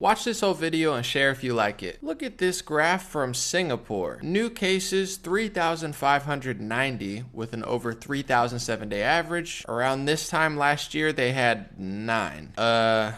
Watch this whole video and share if you like it. Look at this graph from Singapore. New cases 3,590 with an over 3,000 7-day average. Around this time last year, they had 9.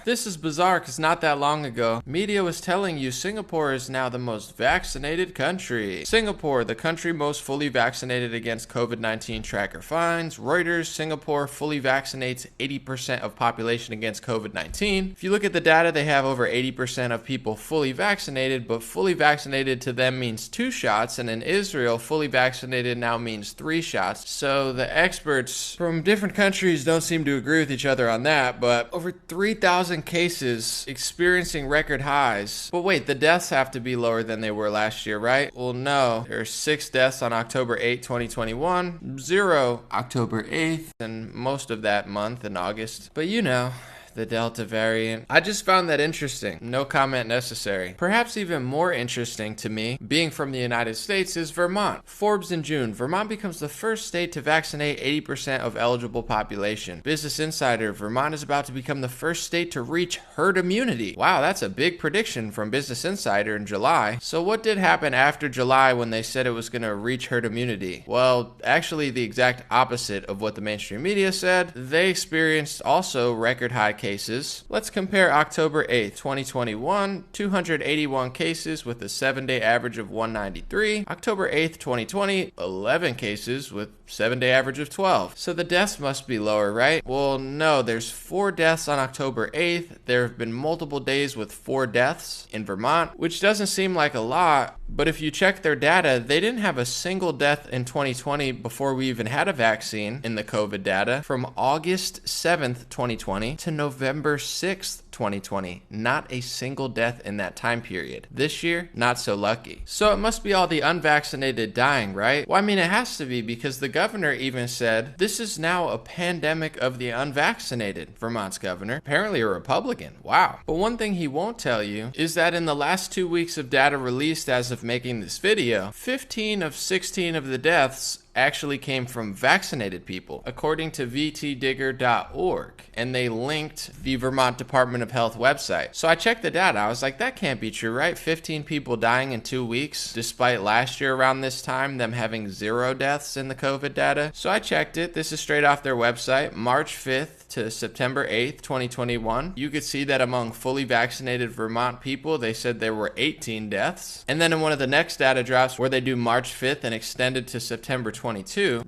This is bizarre because not that long ago, media was telling you Singapore is now the most vaccinated country. Singapore, the country most fully vaccinated against COVID-19 tracker finds. Reuters, Singapore fully vaccinates 80% of population against COVID-19. If you look at the data, they have over 80% of people fully vaccinated, but fully vaccinated to them means 2 shots, and in Israel, fully vaccinated now means 3 shots. So the experts from different countries don't seem to agree with each other on that, but over 3,000 cases experiencing record highs. But wait, the deaths have to be lower than they were last year, right? Well, no. There are 6 deaths on October 8, 2021, 0 October 8th, and most of that month in August. But you know, the Delta variant. I just found that interesting. No comment necessary. Perhaps even more interesting to me, being from the United States, is Vermont. Forbes in June. Vermont becomes the first state to vaccinate 80% of eligible population. Business Insider. Vermont is about to become the first state to reach herd immunity. Wow, that's a big prediction from Business Insider in July. So what did happen after July when they said it was going to reach herd immunity? Well, actually the exact opposite of what the mainstream media said. They experienced also record high cases. Let's compare October 8th, 2021, 281 cases with a 7-day average of 193. October 8th, 2020, 11 cases with 7-day average of 12. So the deaths must be lower, right? Well, no, there's 4 deaths on October 8th. There have been multiple days with 4 deaths in Vermont, which doesn't seem like a lot, but if you check their data, they didn't have a single death in 2020 before we even had a vaccine in the COVID data. From August 7th, 2020 to November 6th, 2020. Not a single death in that time period. This year, not so lucky. So it must be all the unvaccinated dying, right? Well, I mean, it has to be because the governor even said, this is now a pandemic of the unvaccinated, Vermont's governor. Apparently a Republican. Wow. But one thing he won't tell you is that in the last 2 weeks of data released as of making this video, 15 of 16 of the deaths actually came from vaccinated people, according to vtdigger.org, and they linked the Vermont Department of Health website. So I checked the data. I was like, that can't be true, right? 15 people dying in 2 weeks, despite last year around this time, them having 0 deaths in the COVID data. So I checked it. This is straight off their website, March 5th to September 8th, 2021. You could see that among fully vaccinated Vermont people, they said there were 18 deaths. And then in one of the next data drops where they do March 5th and extended to September 22,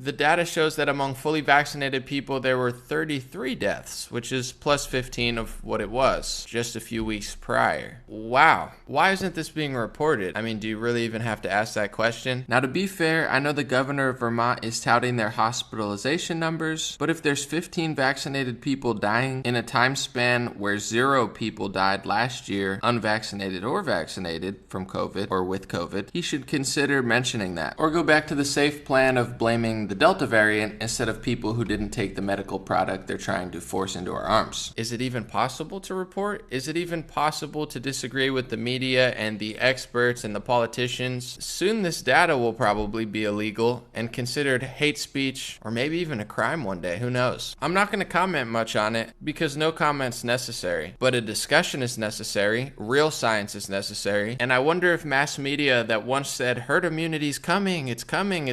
the data shows that among fully vaccinated people, there were 33 deaths, which is plus 15 of what it was just a few weeks prior. Wow. Why isn't this being reported? I mean, do you really even have to ask that question? Now, to be fair, I know the governor of Vermont is touting their hospitalization numbers, but if there's 15 vaccinated people dying in a time span where 0 people died last year, unvaccinated or vaccinated, from COVID or with COVID, he should consider mentioning that. Or go back to the safe plan of blaming the Delta variant instead of people who didn't take the medical product they're trying to force into our arms. Is it even possible to report? Is it even possible to disagree with the media and the experts and the politicians? Soon this data will probably be illegal and considered hate speech or maybe even a crime one day. Who knows? I'm not going to comment much on it because no comment's necessary, but a discussion is necessary. Real science is necessary. And I wonder if mass media that once said herd immunity's coming, it's coming,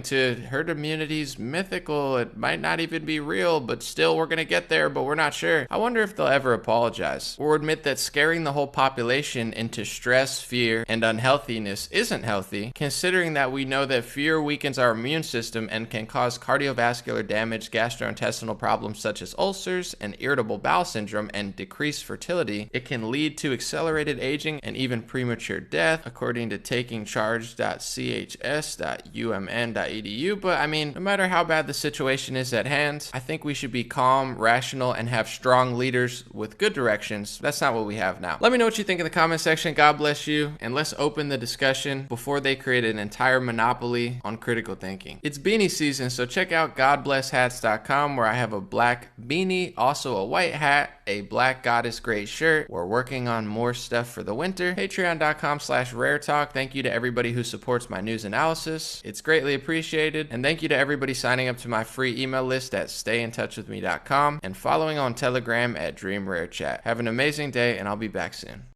to herd immunity's mythical, it might not even be real, but still we're gonna get there, but we're not sure. I wonder if they'll ever apologize or admit that scaring the whole population into stress, fear, and unhealthiness isn't healthy, considering that we know that fear weakens our immune system and can cause cardiovascular damage, gastrointestinal problems such as ulcers and irritable bowel syndrome, and decreased fertility. It can lead to accelerated aging and even premature death, according to takingcharge.chs.umn.edu. But I mean, no matter how bad the situation is at hand, I think we should be calm, rational, and have strong leaders with good directions. That's not what we have now. Let me know what you think in the comment section. God bless you, and let's open the discussion before they create an entire monopoly on critical thinking. It's beanie season, so check out godblesshats.com where I have a black beanie, also a white hat, a black goddess gray shirt. We're working on more stuff for the winter. Patreon.com/raretalk. Thank you to everybody who supports my news analysis. It's greatly appreciated. And thank you to everybody signing up to my free email list at stayintouchwithme.com and following on Telegram at DreamRareChat. Have an amazing day, and I'll be back soon.